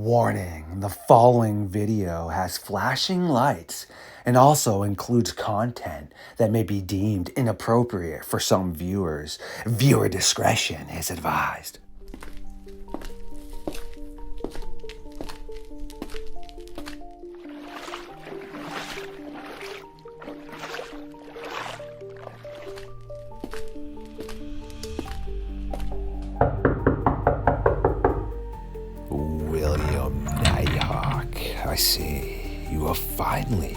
Warning, the following video has flashing lights and also includes content that may be deemed inappropriate for some viewers. Viewer discretion is advised. William Nighthawk, I see you have finally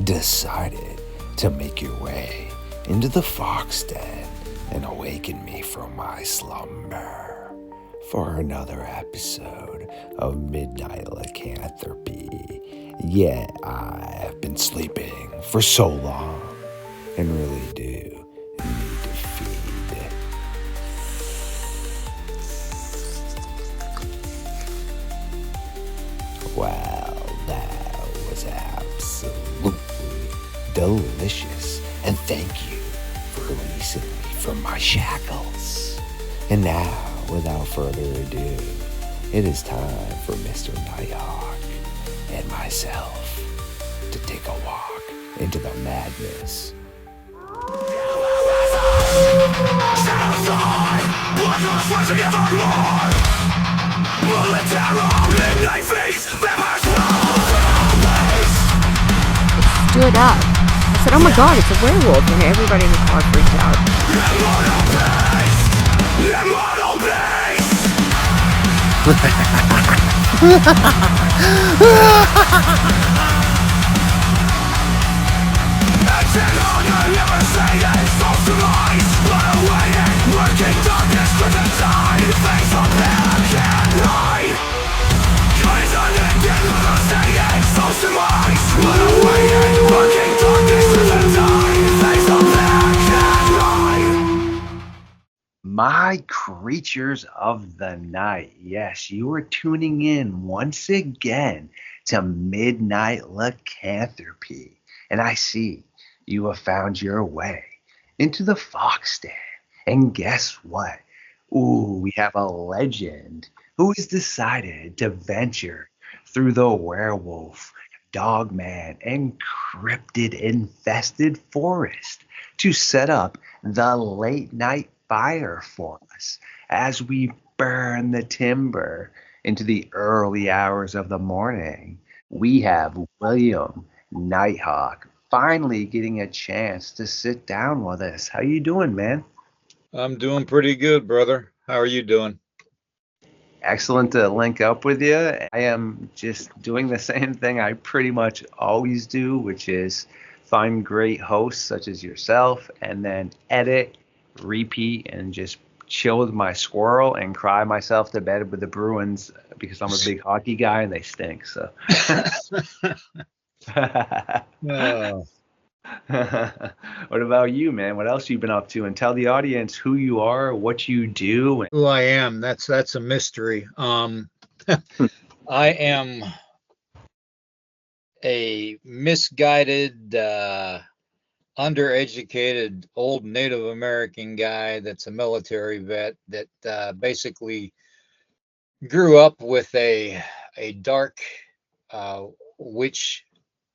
decided to make your way into the fox den and awaken me from my slumber for another episode of Midnight Lycanthropy. Yeah, I have been sleeping for so long and really do need to feed. Wow, that was absolutely delicious, and thank you for releasing me from my shackles. And now, without further ado, it is time for Mr. Nighthawk and myself to take a walk into the madness. Stood up. I said, oh my god, it's a werewolf. And everybody in the car freaked out. My creatures of the night, yes, you are tuning in once again to Midnight Lycanthropy, and I see you have found your way into the fox den. And guess what? Ooh, we have a legend who has decided to venture through the werewolf, Dogman, and cryptid-infested forest to set up the late night fire for us as we burn the timber into the early hours of the morning. We have William Nighthawk finally getting a chance to sit down with us. How you doing, man? I'm doing pretty good, brother. How are you doing? Excellent to link up with you. I am just doing the same thing I pretty much always do, which is find great hosts such as yourself and then edit, repeat, and just chill with my squirrel and cry myself to bed with the Bruins because I'm a big hockey guy and they stink. So, Oh, what about you, man? What else you been up to? And tell the audience who you are, what you do. who I am, that's a mystery. I am a misguided, undereducated old Native American guy that's a military vet that basically grew up with a dark witch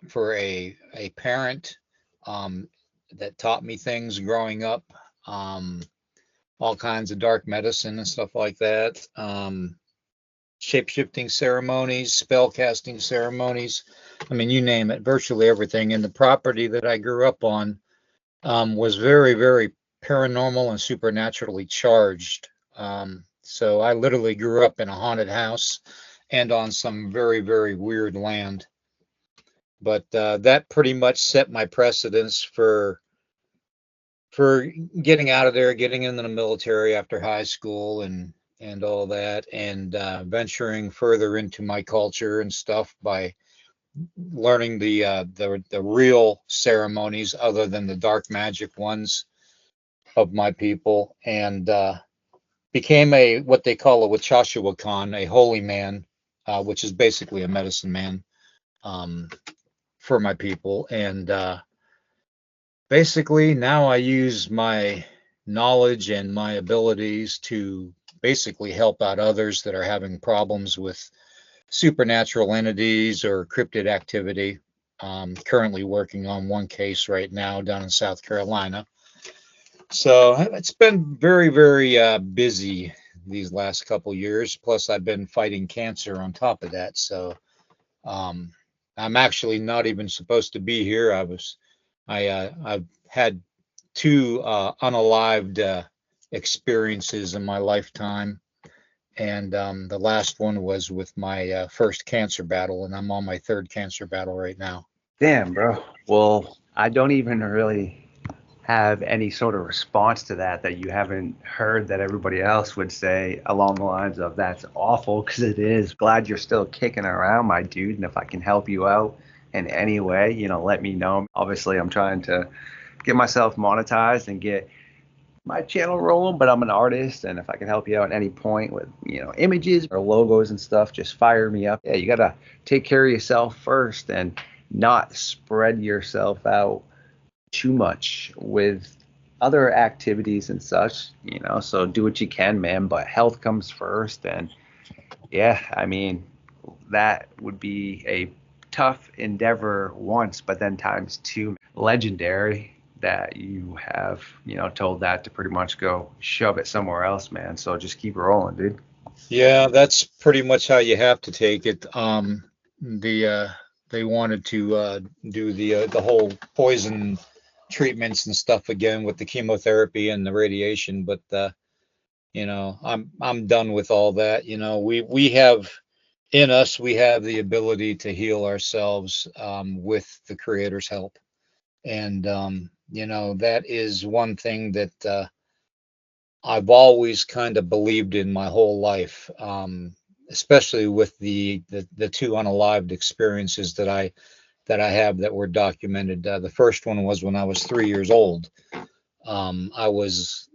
for a parent that taught me things growing up, all kinds of dark medicine and stuff like that, shape-shifting ceremonies, spell casting ceremonies. I mean, you name it, virtually everything. And the property that I grew up on was very, very paranormal and supernaturally charged. So I literally grew up in a haunted house and on some very, very weird land. But that pretty much set my precedence for getting out of there, getting into the military after high school and all that, and venturing further into my culture and stuff by learning the real ceremonies other than the dark magic ones of my people, and became a what they call a Wachashawakan, a holy man, which is basically a medicine man for my people. And basically now I use my knowledge and my abilities to basically help out others that are having problems with supernatural entities or cryptid activity. Currently working on one case right now down in South Carolina. So it's been very, very busy these last couple years. Plus, I've been fighting cancer on top of that. So um, I'm actually not even supposed to be here. I've had two unalived experiences in my lifetime, and the last one was with my first cancer battle, and I'm on my third cancer battle right now. Damn, bro. Well, I don't even really have any sort of response to that you haven't heard that everybody else would say along the lines of that's awful, because it is. Glad you're still kicking around, my dude. And if I can help you out in any way, let me know. Obviously, I'm trying to get myself monetized and get my channel rolling, but I'm an artist, and if I can help you out at any point with images or logos and stuff, just fire me up. Yeah, you gotta take care of yourself first and not spread yourself out too much with other activities and such, so do what you can, man, but health comes first. And yeah, I mean, that would be a tough endeavor once, but then times two, legendary that you have, told that to pretty much go shove it somewhere else, man. So just keep rolling, dude. Yeah, that's pretty much how you have to take it. They wanted to do the whole poison treatments and stuff again with the chemotherapy and the radiation, but I'm done with all that. We have in us, we have the ability to heal ourselves with the Creator's help, and that is one thing that I've always kind of believed in my whole life, especially with the two unalived experiences that I have that were documented. The first one was when I was 3 years old. I was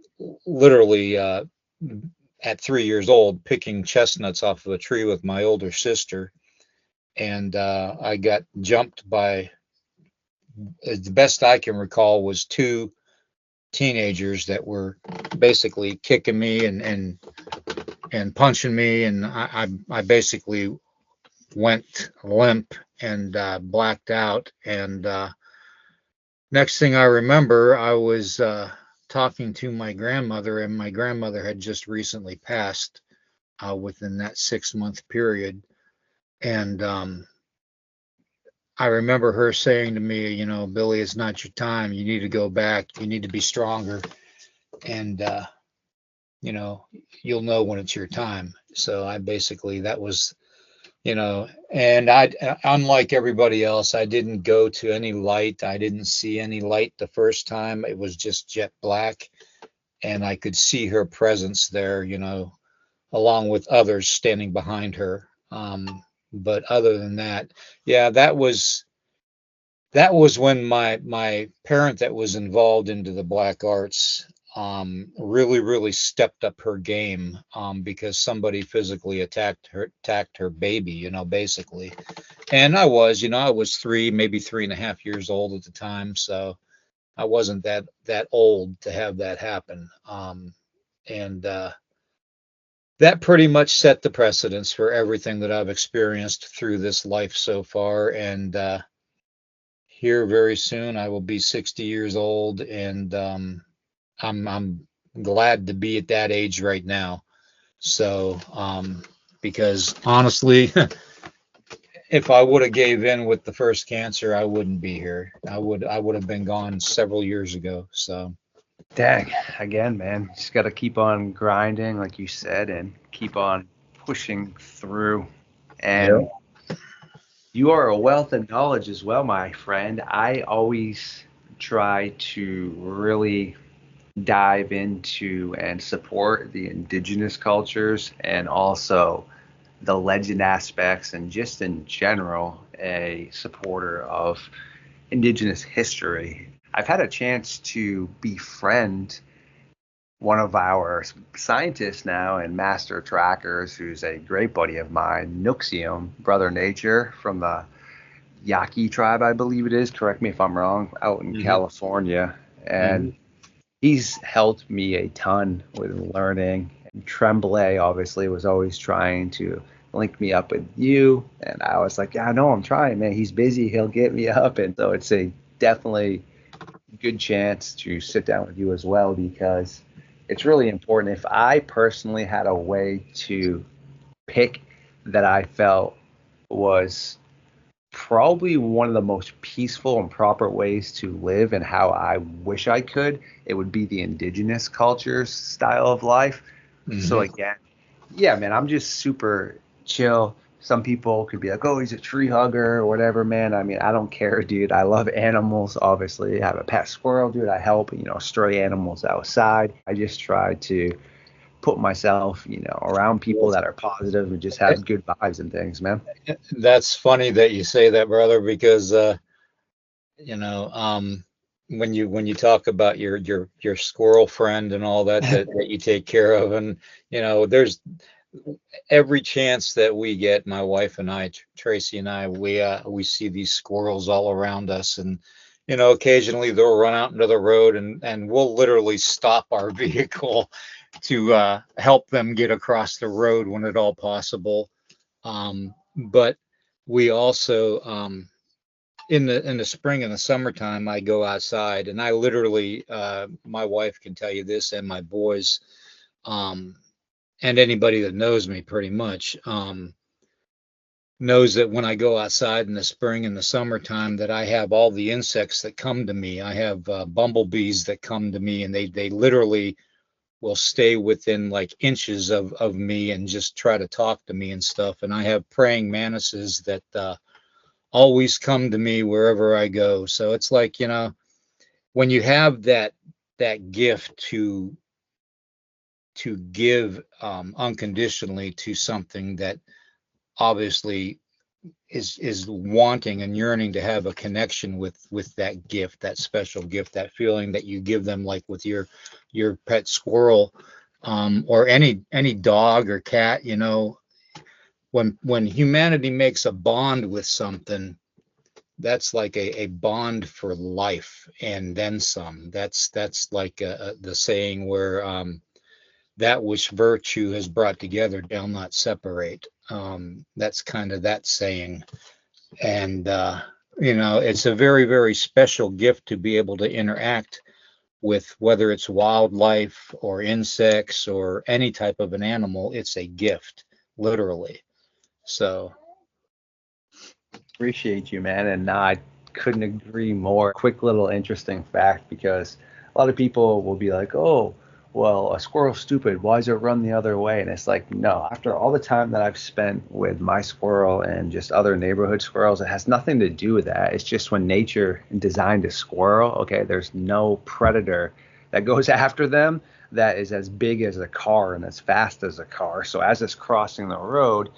literally at 3 years old picking chestnuts off of a tree with my older sister, and I got jumped by, the best I can recall, was two teenagers that were basically kicking me and punching me, and I basically went limp and blacked out. And next thing I remember, I was talking to my grandmother, and my grandmother had just recently passed within that 6 month period. And I remember her saying to me, Billy, it's not your time. You need to go back. You need to be stronger. And, you'll know when it's your time. So I basically, that was, and unlike everybody else, I didn't go to any light. I didn't see any light the first time. It was just jet black. And I could see her presence there, along with others standing behind her. But other than that, yeah, that was when my parent that was involved into the black arts really stepped up her game, because somebody physically attacked her baby, basically. And I was 3, maybe 3.5 years old at the time, so I wasn't that old to have that happen. And that pretty much set the precedence for everything that I've experienced through this life so far. And here very soon I will be 60 years old, and I'm glad to be at that age right now. So because honestly, if I would have gave in with the first cancer, I wouldn't be here. I would have been gone several years ago. So Dang, again, man, just got to keep on grinding, like you said, and keep on pushing through. yeah. And you are a wealth of knowledge as well, my friend. I always try to really dive into and support the indigenous cultures, and also the legend aspects, and just in general, a supporter of indigenous history. I've had a chance to befriend one of our scientists now and master trackers, who's a great buddy of mine, Nuxium, Brother Nature, from the Yaqui tribe, I believe it is. Correct me if I'm wrong, out in hmm California. hmm And he's helped me a ton with learning. And Tremblay, obviously, was always trying to link me up with you. And I was like, yeah, I know, I'm trying, man. He's busy. He'll get me up. And so it's a definitely good chance to sit down with you as well, because it's really important. If I personally had a way to pick that I felt was probably one of the most peaceful and proper ways to live and how I wish I could, it would be the indigenous culture's style of life. So Hmm. again, yeah, man, I'm just super chill. Some people could be like, oh, he's a tree hugger or whatever, man. I mean, I don't care, dude. I love animals, obviously. I have a pet squirrel, dude. I help, stray animals outside. I just try to put myself, around people that are positive and just have good vibes and things, man. That's funny that you say that, brother, because you know, when you talk about your squirrel friend and all that you take care of, and there's every chance that we get, my wife and I, Tracy and I, we see these squirrels all around us, and occasionally they'll run out into the road, and we'll literally stop our vehicle to help them get across the road when at all possible. But we also in the spring and the summertime, I go outside, and I literally, my wife can tell you this, and my boys, um, and anybody that knows me pretty much, knows that when I go outside in the spring and the summertime, that I have all the insects that come to me. I have bumblebees that come to me, and they literally will stay within like inches of me and just try to talk to me and stuff. And I have praying mantises that always come to me wherever I go. So it's like, when you have that gift to give unconditionally to something that obviously is wanting and yearning to have a connection with that gift, that special gift, that feeling that you give them, like with your pet squirrel, or any dog or cat, when humanity makes a bond with something, that's like a bond for life and then some. That's like the saying where that which virtue has brought together shall not separate. That's kind of that saying. And it's a very, very special gift to be able to interact with, whether it's wildlife or insects or any type of an animal. It's a gift, literally. So Appreciate you, man. And I couldn't agree more. Quick little interesting fact, because a lot of people will be like, oh, well, a squirrel's stupid. Why does it run the other way? And it's like, no, after all the time that I've spent with my squirrel and just other neighborhood squirrels, it has nothing to do with that. It's just when nature designed a squirrel, okay, there's no predator that goes after them that is as big as a car and as fast as a car. So as it's crossing the road,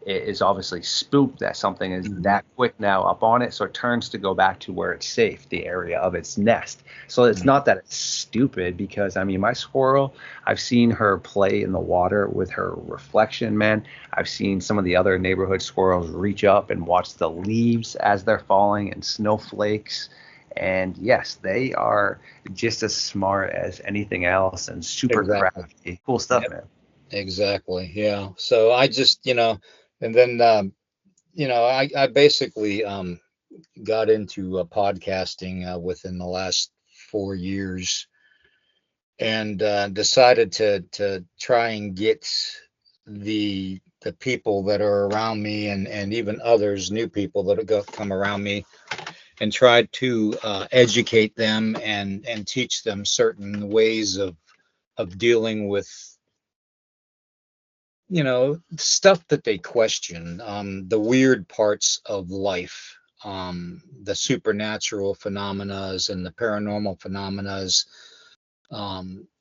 it is obviously spooked that something is that quick now up on it, so it turns to go back to where it's safe, the area of its nest. So it's not that it's stupid, because I mean, my squirrel, I've seen her play in the water with her reflection, man. I've seen some of the other neighborhood squirrels reach up and watch the leaves as they're falling and snowflakes. And yes, they are just as smart as anything else and super exactly. crafty. Cool stuff, man. Exactly. Yeah. So I just, and then, I basically got into podcasting within the last 4 years, and decided to try and get the people that are around me, and even others, new people that have come around me, and tried to educate them and teach them certain ways of dealing with stuff that they question, the weird parts of life, the supernatural phenomena and the paranormal phenomena,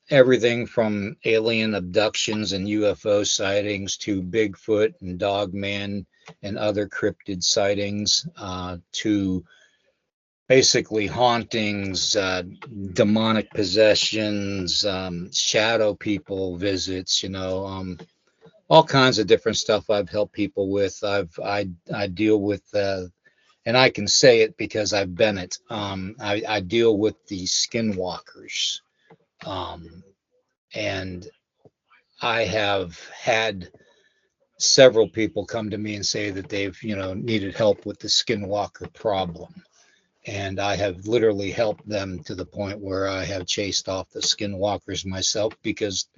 everything from alien abductions and UFO sightings to Bigfoot and Dogman and other cryptid sightings, to basically hauntings, demonic possessions, shadow people visits, all kinds of different stuff I've helped people with. I deal with, and I can say it because I've been it. I deal with the skinwalkers, and I have had several people come to me and say that they've, needed help with the skinwalker problem. And I have literally helped them to the point where I have chased off the skinwalkers myself, because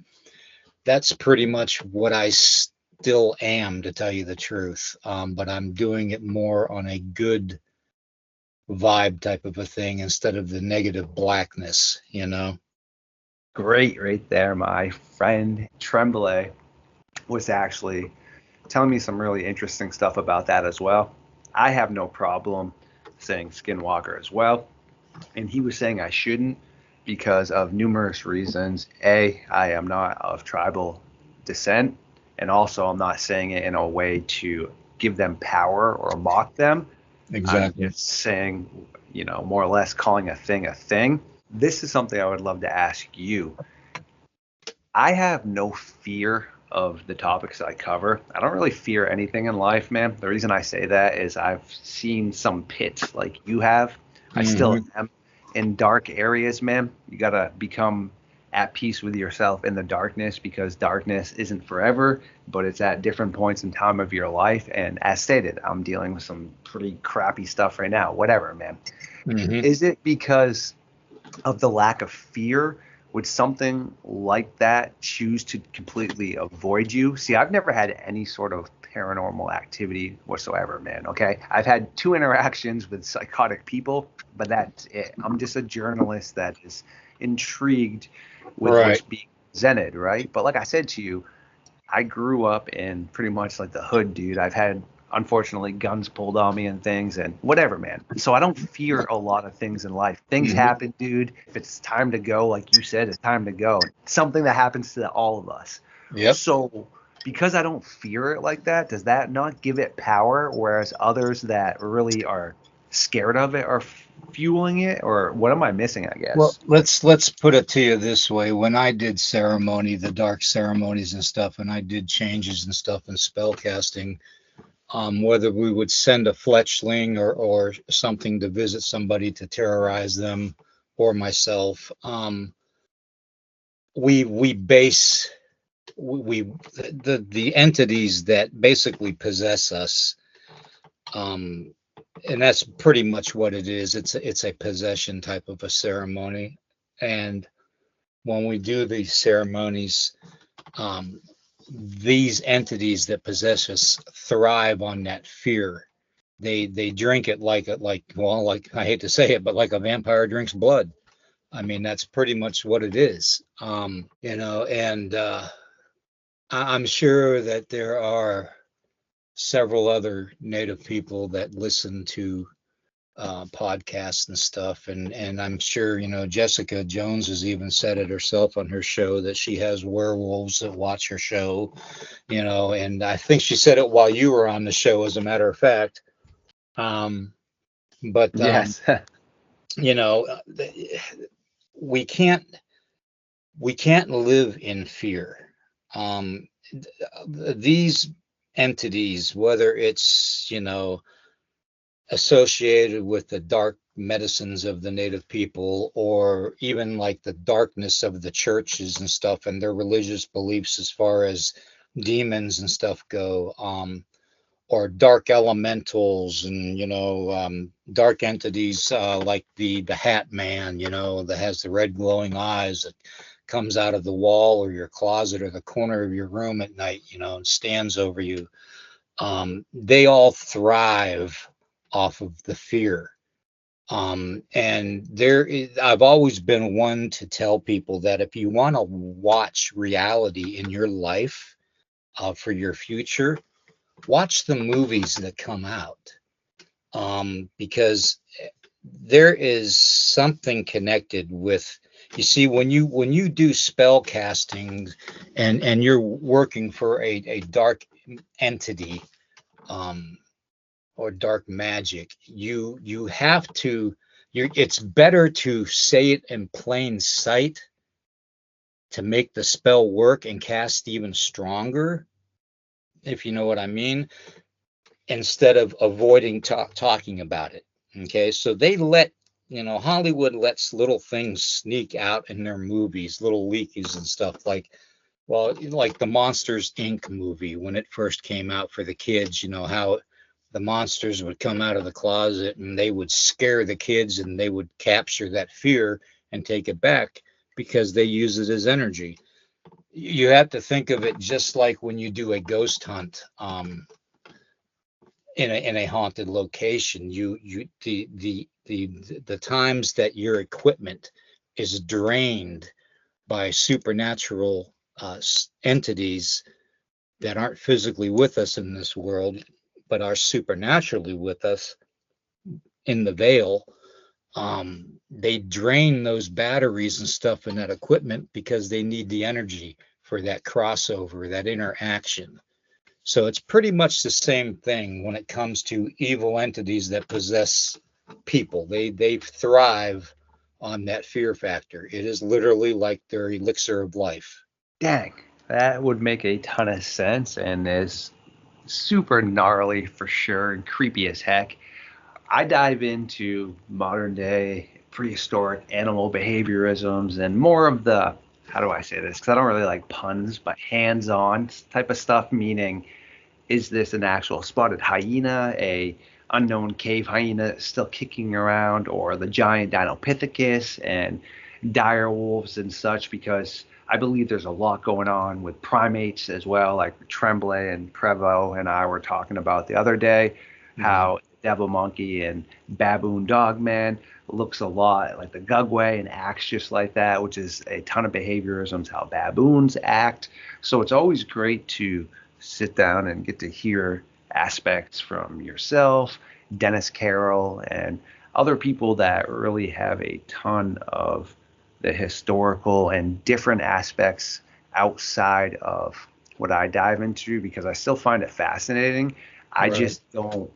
that's pretty much what I still am, to tell you the truth. But I'm doing it more on a good vibe type of a thing instead of the negative blackness, Great, right there. My friend Tremblay was actually telling me some really interesting stuff about that as well. I have no problem saying skinwalker as well, and he was saying I shouldn't because of numerous reasons. A, I am not of tribal descent, and also I'm not saying it in a way to give them power or mock them. Exactly. I'm just saying, more or less calling a thing a thing. This is something I would love to ask you. I have no fear of the topics I cover. I don't really fear anything in life, man. The reason I say that is I've seen some pits like you have. I still am in dark areas, man. You got to become at peace with yourself in the darkness, because darkness isn't forever, but it's at different points in time of your life. And as stated, I'm dealing with some pretty crappy stuff right now. Whatever, man. Is it because of the lack of fear? Would something like that choose to completely avoid you? See, I've never had any sort of paranormal activity whatsoever, man. Okay. I've had 2 interactions with psychotic people, but that's it. I'm just a journalist that is intrigued with Right. what's being presented, right? But like I said to you, I grew up in pretty much like the hood, dude. I've had, unfortunately, guns pulled on me and things and whatever, man. So I don't fear a lot of things in life. Things happen, dude. If it's time to go, like you said, it's time to go. It's something that happens to all of us. Yep. So because I don't fear it like that, does that not give it power? Whereas others that really are scared of it are fueling it? Or what am I missing, I guess? Well, let's put it to you this way. When I did ceremony, the dark ceremonies and stuff, and I did changes and stuff in spell casting, whether we would send a fletchling or something to visit somebody to terrorize them, or myself, we base the entities that basically possess us, and that's pretty much what it is. It's a possession type of a ceremony. And when we do these ceremonies, these entities that possess us thrive on that fear. They drink it like I hate to say it, but like a vampire drinks blood. I mean, that's pretty much what it is. And I'm sure that there are several other Native people that listen to podcasts and stuff, and I'm sure Jessica Jones has even said it herself on her show that she has werewolves that watch her show, and I think she said it while you were on the show, as a matter of fact. But Yes. you know, we can't live in fear. These entities, whether it's associated with the dark medicines of the native people, or even like the darkness of the churches and stuff and their religious beliefs as far as demons and stuff go, or dark elementals, and dark entities, like the Hat Man, that has the red glowing eyes that comes out of the wall or your closet or the corner of your room at night, and stands over you. They all thrive off of the fear. And I've always been one to tell people that if you want to watch reality in your life, for your future, watch the movies that come out, because there is something connected with. You see, when you do spell casting, and you're working for a dark entity, or dark magic, you have to. It's better to say it in plain sight to make the spell work and cast even stronger, if you know what I mean, instead of avoiding talking about it. Okay, so they Hollywood lets little things sneak out in their movies, little leakies and stuff, like Well, like the Monsters Inc. movie, when it first came out for the kids, how the monsters would come out of the closet and they would scare the kids and they would capture that fear and take it back because they use it as energy. You have to think of it just like when you do a ghost hunt, in a haunted location. The times that your equipment is drained by supernatural entities that aren't physically with us in this world, but are supernaturally with us in the veil. They drain those batteries and stuff in that equipment because they need the energy for that crossover, that interaction. So it's pretty much the same thing when it comes to evil entities that possess people. They thrive on that fear factor. It is literally like their elixir of life. Dang, that would make a ton of sense and is super gnarly for sure and creepy as heck. I dive into modern day prehistoric animal behaviorisms and more of the, how do I say this? Because I don't really like puns, but hands on type of stuff, meaning, is this an actual spotted hyena, a unknown cave hyena still kicking around, or the giant Dinopithecus and dire wolves and such? Because I believe there's a lot going on with primates as well, like Tremblay and Prevo and I were talking about the other day, how devil monkey and baboon dogman looks a lot like the Gugway and acts just like that, which is a ton of behaviorisms, how baboons act. So it's always great to sit down and get to hear aspects from yourself, Dennis Carroll, and other people that really have a ton of the historical and different aspects outside of what I dive into, because I still find it fascinating. I Right. just don't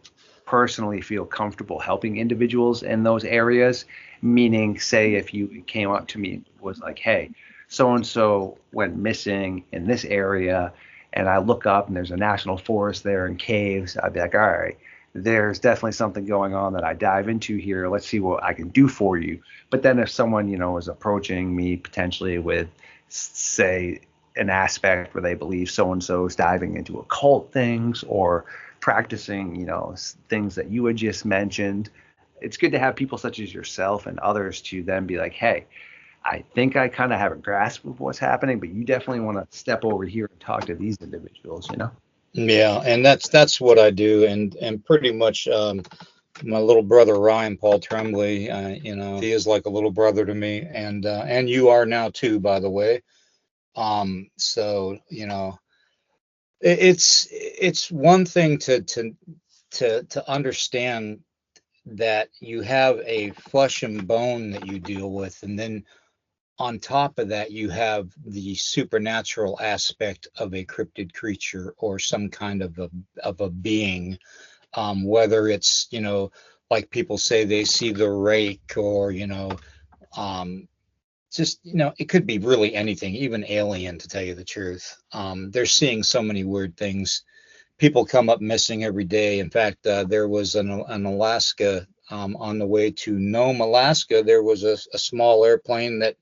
personally feel comfortable helping individuals in those areas. Meaning, say if you came up to me and was like, hey, so and so went missing in this area, and I look up and there's a national forest there and caves, I'd be like, all right, there's definitely something going on that I dive into here. Let's see what I can do for you. But then if someone, is approaching me potentially with, say, an aspect where they believe so and so is diving into occult things or practicing, things that you had just mentioned, it's good to have people such as yourself and others to then be like, hey, I think I kind of have a grasp of what's happening, but you definitely want to step over here and talk to these individuals. Yeah, and that's what I do, and pretty much my little brother Ryan Paul Tremblay, he is like a little brother to me, and you are now too, by the way. So it's one thing to understand that you have a flesh and bone that you deal with, and then on top of that, you have the supernatural aspect of a cryptid creature or some kind of a being, whether it's, like people say they see the rake, or, um, just, it could be really anything, even alien, to tell you the truth. They're seeing so many weird things. People come up missing every day. In fact, there was an Alaska, on the way to Nome, Alaska, there was a small airplane that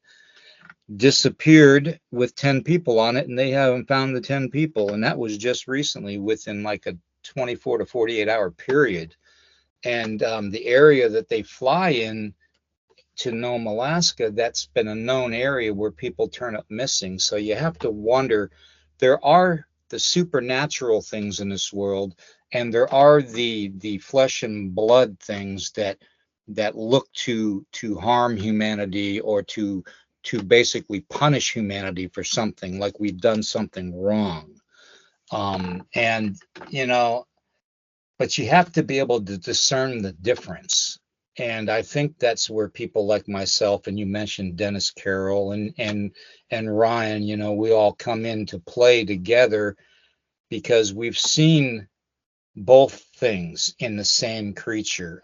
disappeared with 10 people on it, and they haven't found the 10 people. And that was just recently, within like a 24 to 48-hour period. And the area that they fly in to Nome, Alaska, that's been a known area where people turn up missing. So you have to wonder, there are the supernatural things in this world, and there are the flesh and blood things that look to harm humanity, or to basically punish humanity for something, like we've done something wrong. And but you have to be able to discern the difference. And I think that's where people like myself, and you mentioned Dennis Carroll and Ryan, we all come into play together, because we've seen both things in the same creature.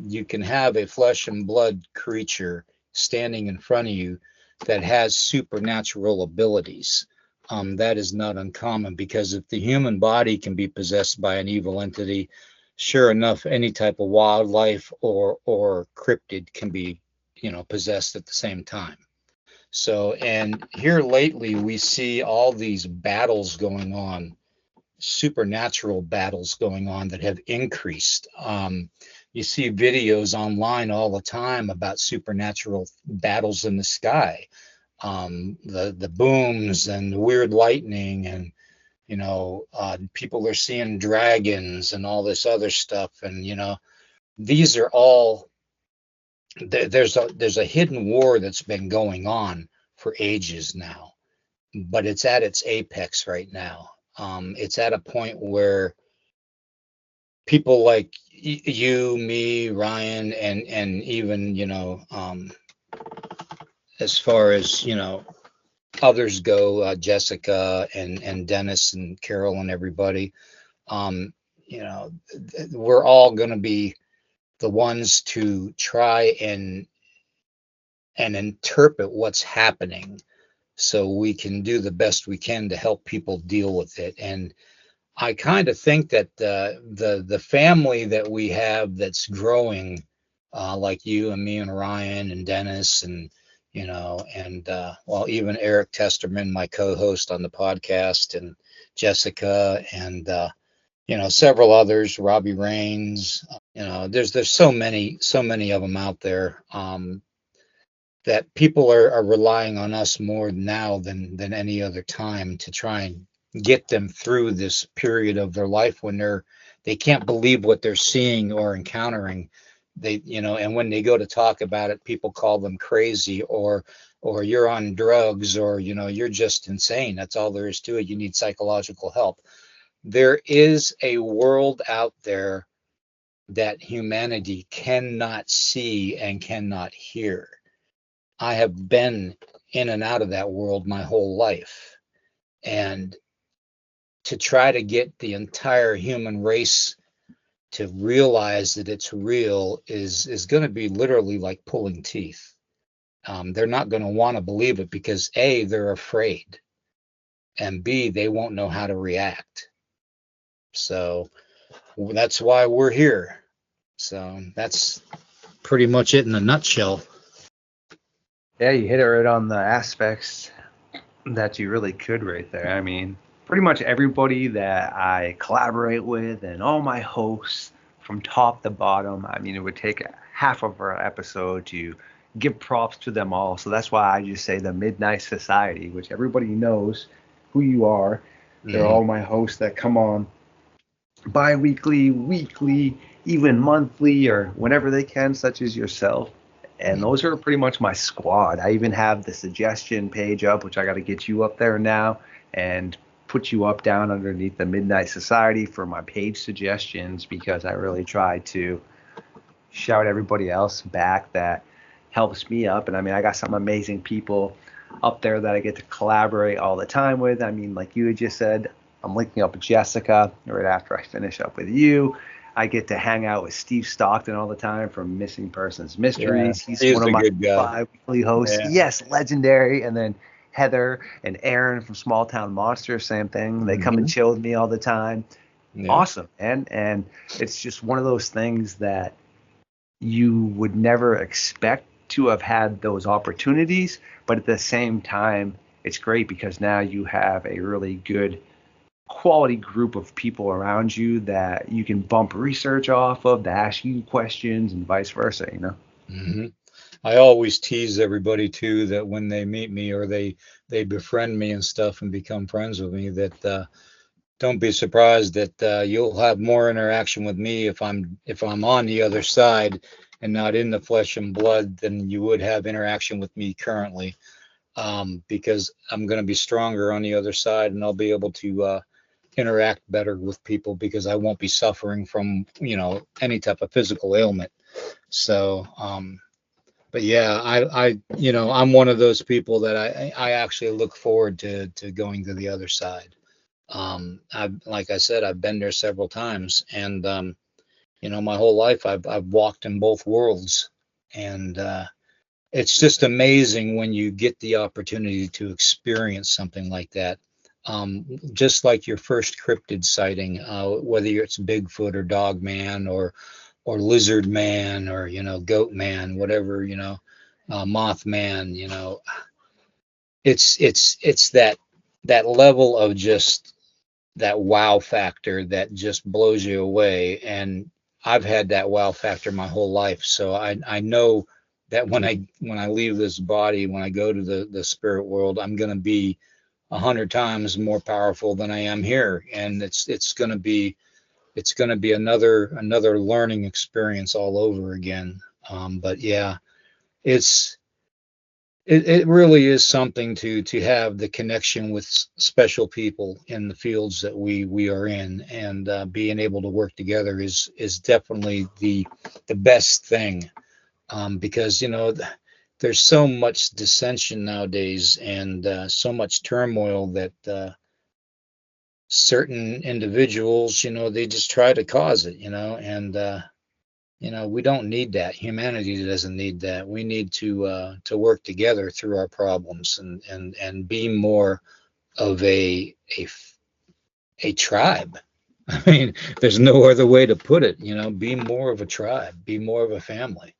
You can have a flesh and blood creature standing in front of you that has supernatural abilities. That is not uncommon, because if the human body can be possessed by an evil entity, sure enough, any type of wildlife or cryptid can be, possessed at the same time. So, and here lately we see all these battles going on, supernatural battles going on that have increased. You see videos online all the time about supernatural battles in the sky, the booms and the weird lightning, and people are seeing dragons and all this other stuff. And these are all there's a hidden war that's been going on for ages now, but it's at its apex right now. It's at a point where people like you, me, Ryan, and even as far as others go, Jessica and Dennis and Carol and everybody, um, we're all going to be the ones to try and interpret what's happening so we can do the best we can to help people deal with it. And I kind of think that the family that we have that's growing, like you and me and Ryan and Dennis and well, even Eric Testerman, my co-host on the podcast, and Jessica and several others, Robbie Rains. There's so many of them out there, that people are relying on us more now than any other time to try and get them through this period of their life when they can't believe what they're seeing or encountering. And when they go to talk about it, people call them crazy, or you're on drugs, or you're just insane. That's all there is to it. You need psychological help. There is a world out there that humanity cannot see and cannot hear. I have been in and out of that world my whole life. And to try to get the entire human race to realize that it's real is going to be literally like pulling teeth. They're not going to want to believe it because A, they're afraid, and B, they won't know how to react. So that's why we're here. So that's pretty much it in a nutshell. Yeah, you hit it right on the aspects that you really could right there. I mean, pretty much everybody that I collaborate with and all my hosts from top to bottom, I mean, it would take half of our episode to give props to them all. So that's why I just say the Midnight Society, which everybody knows who you are. They're all my hosts that come on bi-weekly, weekly, even monthly, or whenever they can, such as yourself. And those are pretty much my squad. I even have the suggestion page up, which I got to get you up there now and put you up down underneath the Midnight Society for my page suggestions, because I really try to shout everybody else back that helps me up. And I mean, I got some amazing people up there that I get to collaborate all the time with. I mean, like you had just said, I'm linking up with Jessica right after I finish up with you. I get to hang out with Steve Stockton all the time from Missing Persons Mysteries. Yeah, he's one of my guy. bi-weekly hosts. Yeah. Yes, legendary. And then Heather and Aaron from Small Town Monsters, same thing. They come and chill with me all the time. Yeah. Awesome. And it's just one of those things that you would never expect to have had those opportunities. But at the same time, it's great because now you have a really good quality group of people around you that you can bump research off of, to ask you questions, and vice versa, Mm-hmm. I always tease everybody too that when they meet me or they befriend me and stuff and become friends with me, that don't be surprised that you'll have more interaction with me if I'm on the other side and not in the flesh and blood than you would have interaction with me currently, because I'm going to be stronger on the other side, and I'll be able to interact better with people because I won't be suffering from any type of physical ailment. So but yeah, I'm one of those people that I actually look forward to going to the other side. Like I said, I've been there several times, and my whole life I've walked in both worlds, and it's just amazing when you get the opportunity to experience something like that. Just like your first cryptid sighting, whether it's Bigfoot or Dogman or Lizard Man or Goat Man, whatever, Mothman, it's that level of just that wow factor that just blows you away. And I've had that wow factor my whole life. So I know that when I leave this body, when I go to the spirit world, I'm going to be 100 times more powerful than I am here. And it's going to be another learning experience all over again. But yeah, it's, it really is something to have the connection with special people in the fields that we are in, and being able to work together is definitely the best thing, because there's so much dissension nowadays, and so much turmoil that certain individuals, they just try to cause it, and we don't need that. Humanity doesn't need that. We need to work together through our problems, and be more of a tribe. I mean, there's no other way to put it. Be more of a tribe. Be more of a family.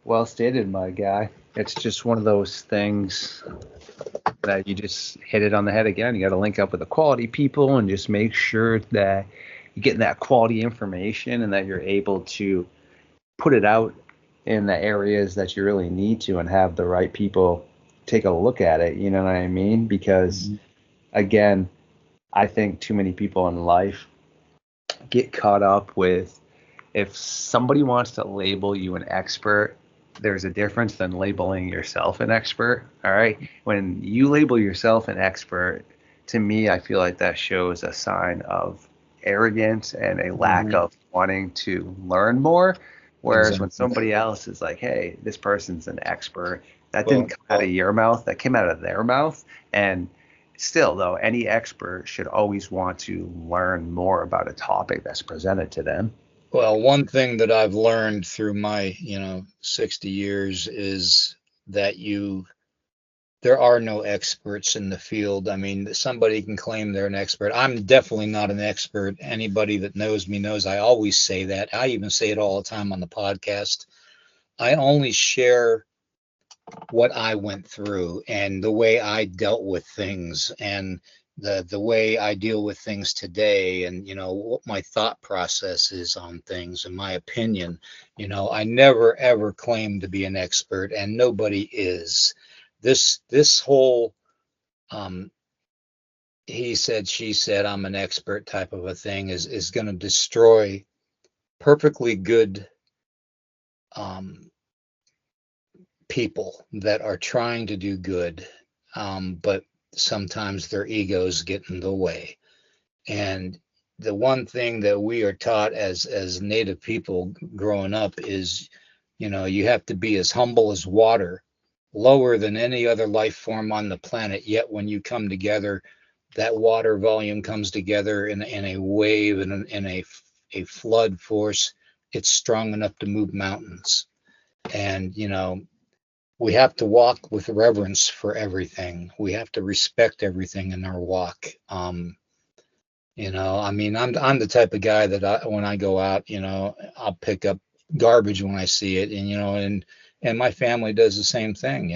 Well stated, my guy. It's just one of those things that you just hit it on the head again. You got to link up with the quality people and just make sure that you're getting that quality information and that you're able to put it out in the areas that you really need to, and have the right people take a look at it. You know what I mean? Because again, I think too many people in life get caught up with, if somebody wants to label you an expert, there's a difference than labeling yourself an expert. All right. When you label yourself an expert, to me, I feel like that shows a sign of arrogance and a lack of wanting to learn more. Whereas when somebody else is like, hey, this person's an expert, that didn't come out of your mouth, that came out of their mouth. And still, though, any expert should always want to learn more about a topic that's presented to them. Well, one thing that I've learned through my 60 years is that there are no experts in the field. I mean, somebody can claim they're an expert. I'm definitely not an expert. Anybody that knows me knows I always say that. I even say it all the time on the podcast. I only share what I went through and the way I dealt with things, and the way I deal with things today, and what my thought process is on things and my opinion. I never ever claim to be an expert, and nobody is. This whole he said, she said, I'm an expert type of a thing is going to destroy perfectly good people that are trying to do good, but sometimes their egos get in the way. And the one thing that we are taught as Native people growing up is, you have to be as humble as water, lower than any other life form on the planet. Yet when you come together, that water volume comes together in a wave and in a flood force. It's strong enough to move mountains. And we have to walk with reverence for everything. We have to respect everything in our walk. I mean, I'm the type of guy that when I go out, I'll pick up garbage when I see it, and my family does the same thing.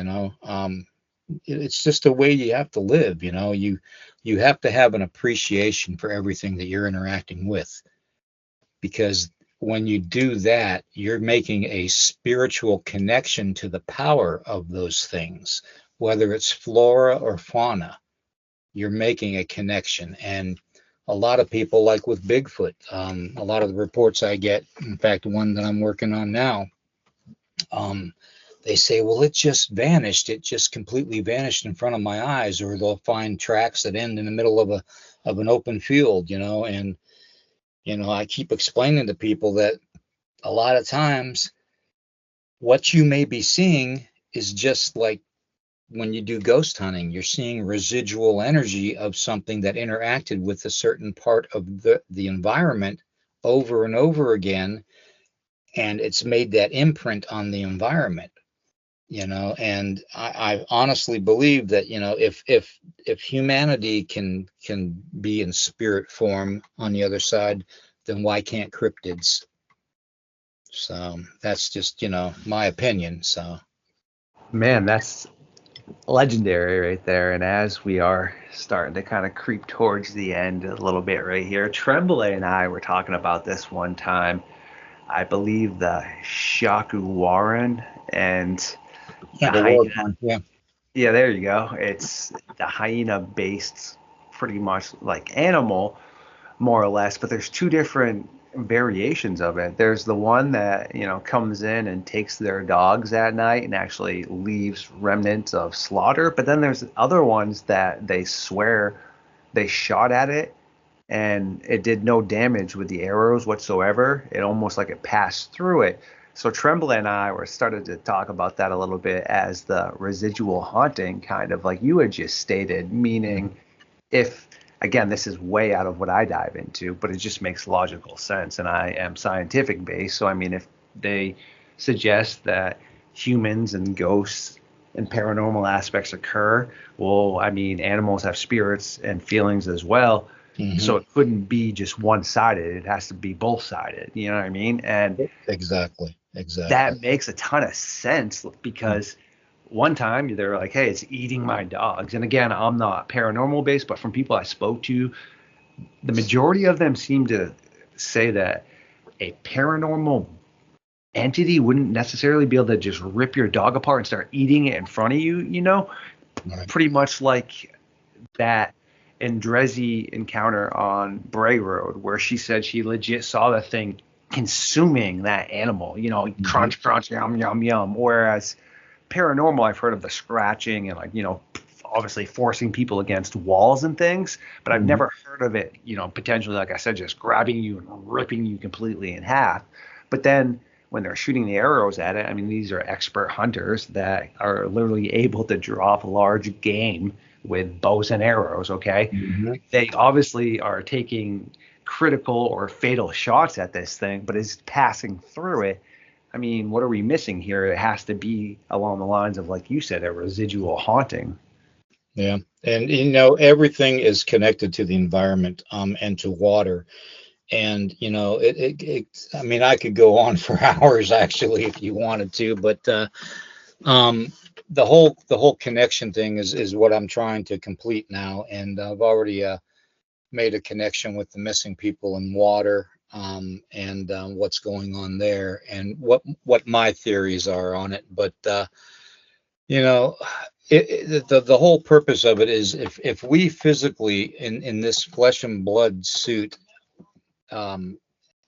It's just a way you have to live. You have to have an appreciation for everything that you're interacting with, because when you do that, you're making a spiritual connection to the power of those things, whether it's flora or fauna. You're making a connection. And a lot of people, like with Bigfoot, a lot of the reports I get, in fact, one that I'm working on now, they say, well, it just vanished. It just completely vanished in front of my eyes. Or they'll find tracks that end in the middle of an open field, and I keep explaining to people that a lot of times what you may be seeing is just like when you do ghost hunting, you're seeing residual energy of something that interacted with a certain part of the environment over and over again, and it's made that imprint on the environment. And I honestly believe that if humanity can be in spirit form on the other side, then why can't cryptids? So that's just my opinion. So Man, that's Legendary right there. And as we are starting to kind of creep towards the end a little bit right here, Tremblay and I were talking about this one time. I believe the Shaku Warren and Yeah, the the war hyena. one. Yeah. Yeah, there you go. It's the hyena based, pretty much like animal, more or less, but there's two different variations of it. There's the one that, comes in and takes their dogs at night and actually leaves remnants of slaughter, but then there's other ones that they swear they shot at it and it did no damage with the arrows whatsoever. It almost like it passed through it. So Tremblay and I were started to talk about that a little bit as the residual haunting, kind of like you had just stated, meaning if, again, this is way out of what I dive into, but it just makes logical sense, and I am scientific based. So I mean, if they suggest that humans and ghosts and paranormal aspects occur, well, I mean, animals have spirits and feelings as well. Hmm. So it couldn't be just one sided. It has to be both sided. You know what I mean? And Exactly. Exactly. that makes a ton of sense because one time they're like, hey, it's eating my dogs. And again, I'm not paranormal based, but from people I spoke to, the majority of them seem to say that a paranormal entity wouldn't necessarily be able to just rip your dog apart and start eating it in front of you, Right. pretty much like that Andrezi encounter on Bray Road, where she said she legit saw the thing consuming that animal, Hmm. crunch, crunch, yum, yum, yum. Whereas paranormal, I've heard of the scratching and, like, obviously forcing people against walls and things, but I've Hmm. never heard of it, potentially, like I said, just grabbing you and ripping you completely in half. But then when they're shooting the arrows at it, I mean, these are expert hunters that are literally able to drop large game with bows and arrows. Okay. Hmm. They obviously are taking critical or fatal shots at this thing, but it's passing through it. I mean, what are we missing here? It has to be along the lines of, like you said, a residual haunting. Yeah. And everything is connected to the environment, and to water. And I mean, I could go on for hours actually if you wanted to, but um, the whole connection thing is what I'm trying to complete now, and I've already made a connection with the missing people in water, and what's going on there, and what my theories are on it. But you know, the whole purpose of it is if we physically in this flesh and blood suit, um,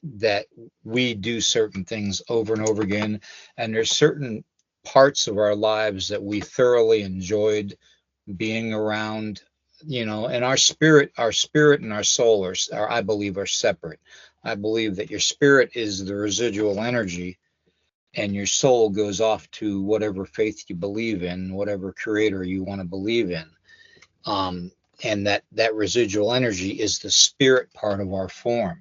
that we do certain things over and over again, and there's certain parts of our lives that we thoroughly enjoyed being around, and our spirit and our soul are, I believe, are separate. I believe that your spirit is the residual energy, and your soul goes off to whatever faith you believe in, whatever creator you want to believe in. um, and that residual energy is the spirit part of our form.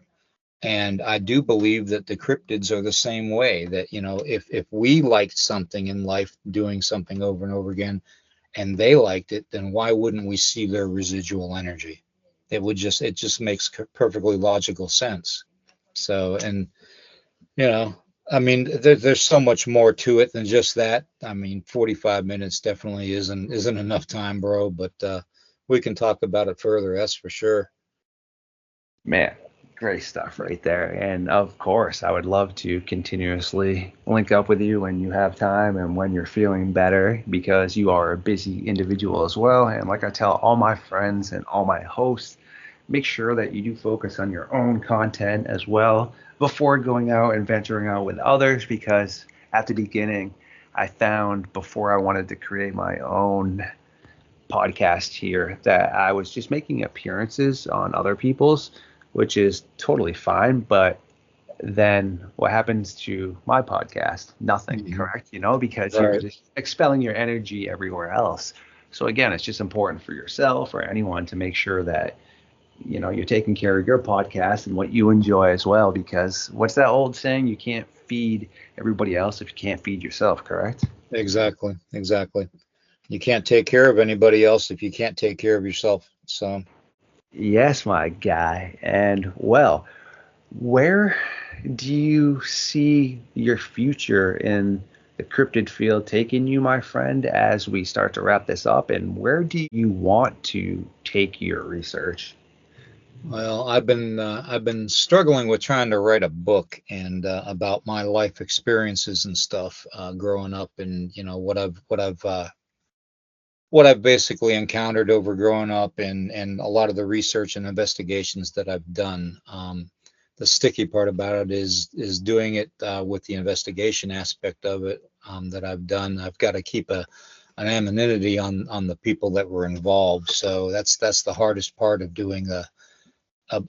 And I do believe that the cryptids are the same way, that if we liked something in life, doing something over and over again, and they liked it, then why wouldn't we see their residual energy? It just makes perfectly logical sense. So, and you know, I mean, there's so much more to it than just that. I mean, 45 minutes definitely isn't enough time, bro, but we can talk about it further, that's for sure. Man, great stuff right there. And of course, I would love to continuously link up with you when you have time and when you're feeling better because you are a busy individual as well. And like I tell all my friends and all my hosts, make sure that you do focus on your own content as well before going out and venturing out with others because at the beginning, I found before I wanted to create my own podcast here that I was just making appearances on other people's, which is totally fine. But then what happens to my podcast? Nothing, Mhm. correct? Because you're Right. just expelling your energy everywhere else. So again, it's just important for yourself or anyone to make sure that you're taking care of your podcast and what you enjoy as well. Because what's that old saying? You can't feed everybody else if you can't feed yourself, correct? Exactly. Exactly. You can't take care of anybody else if you can't take care of yourself. So, Yes, my guy. And well, where do you see your future in the cryptid field taking you, my friend, as we start to wrap this up? And where do you want to take your research? Well, I've been struggling with trying to write a book and about my life experiences and stuff growing up, and what I've basically encountered over growing up, and a lot of the research and investigations that I've done. The sticky part about it is doing it with the investigation aspect of it that I've done. I've got to keep an anonymity on the people that were involved. So that's the hardest part of doing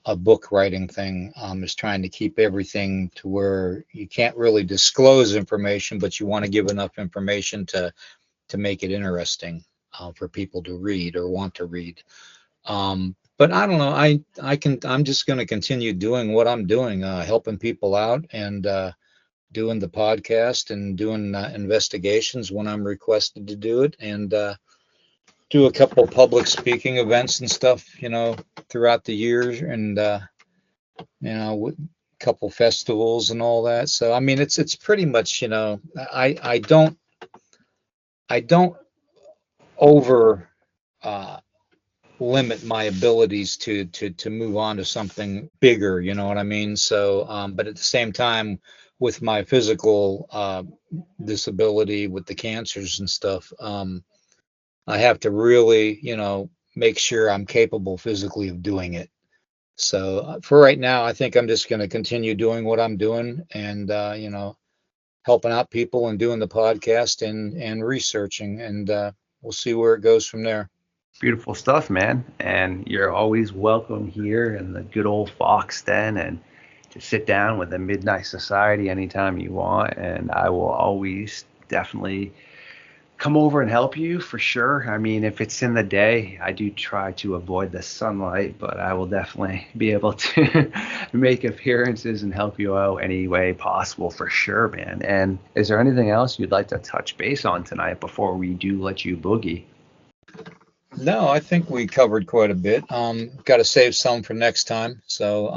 a book writing thing, is trying to keep everything to where you can't really disclose information, but you want to give enough information to make it interesting for people to read or want to read. But I don't know. I'm just going to continue doing what I'm doing, helping people out, and doing the podcast and doing investigations when I'm requested to do it, and do a couple public speaking events and stuff, throughout the years, and with a couple festivals and all that. So I mean, it's pretty much, I don't over limit my abilities to move on to something bigger, you know what I mean? So but at the same time, with my physical disability with the cancers and stuff, I have to really, make sure I'm capable physically of doing it. So for right now, I think I'm just going to continue doing what I'm doing, and helping out people and doing the podcast and researching, and we'll see where it goes from there. Beautiful stuff, man. And you're always welcome here in the good old Fox Den, and to sit down with the Midnight Society anytime you want. And I will always definitely come over and help you for sure. I mean, if it's in the day, I do try to avoid the sunlight, but I will definitely be able to make appearances and help you out any way possible for sure, man. And is there anything else you'd like to touch base on tonight before we do let you boogie? No, I think we covered quite a bit. Got to save some for next time. So,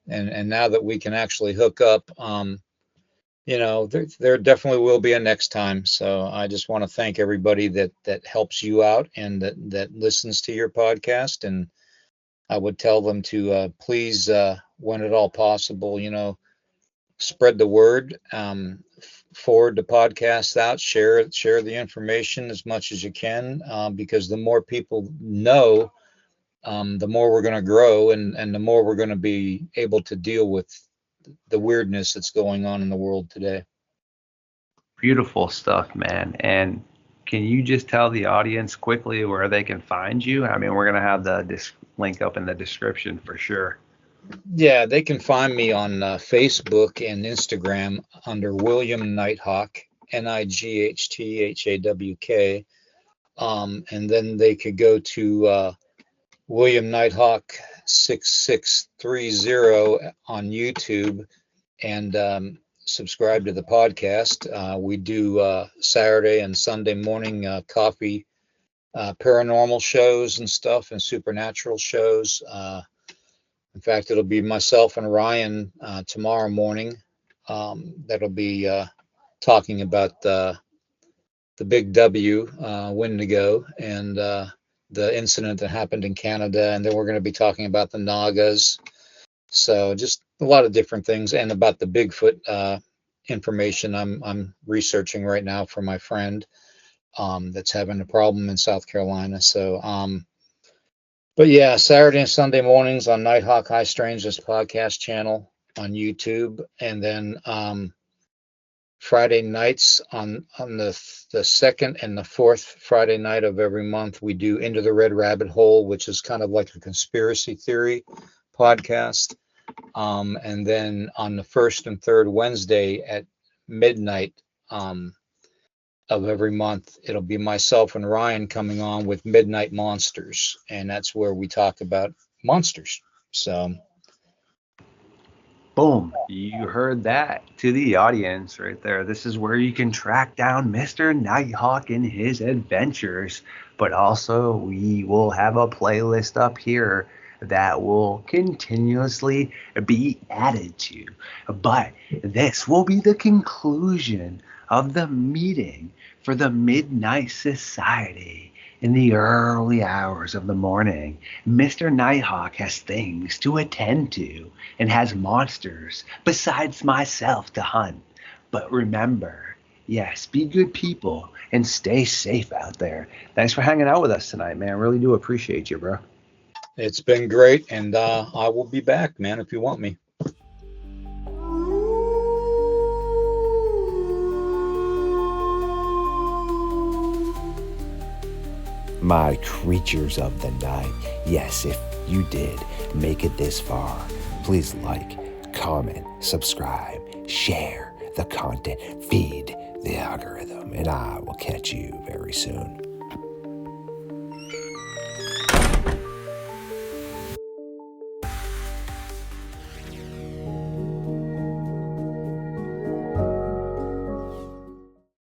and now that we can actually hook up, there definitely will be a next time. So I just want to thank everybody that helps you out and that listens to your podcast. And I would tell them to please, when at all possible, spread the word, forward the podcast out, share the information as much as you can, because the more people know, the more we're going to grow, and the more we're going to be able to deal with the weirdness that's going on in the world today. Beautiful stuff, man. And can you just tell the audience quickly where they can find you? I mean, we're going to have the link up in the description for sure. Yeah, they can find me on Facebook and Instagram under William Nighthawk, Nighthawk. And then they could go to William Nighthawk 6630 on YouTube, and subscribe to the podcast. We do Saturday and Sunday morning coffee, paranormal shows and stuff, and supernatural shows. In fact, it'll be myself and Ryan tomorrow morning. That'll be talking about the Big W, Wendigo, and the incident that happened in Canada. And then we're going to be talking about the Nagas. So just a lot of different things, and about the Bigfoot information I'm researching right now for my friend that's having a problem in South Carolina. So, but yeah, Saturday and Sunday mornings on Nighthawk High Strangeness podcast channel on YouTube, and then Friday nights on the second and the fourth Friday night of every month, we do Into the Red Rabbit Hole, which is kind of like a conspiracy theory podcast. And then on the first and third Wednesday at midnight of every month, it'll be myself and Ryan coming on with Midnight Monsters, and that's where we talk about monsters. So boom, you heard that to the audience right there. This is where you can track down Mr. Nighthawk and his adventures, but also we will have a playlist up here that will continuously be added to. But this will be the conclusion of the meeting for the Midnight Society. In the early hours of the morning, Mr. Nighthawk has things to attend to and has monsters besides myself to hunt. But remember, yes, be good people and stay safe out there. Thanks for hanging out with us tonight, man. Really do appreciate you, bro. It's been great, and I will be back, man, if you want me. My creatures of the night. Yes, if you did make it this far, please like, comment, subscribe, share the content, feed the algorithm, and I will catch you very soon.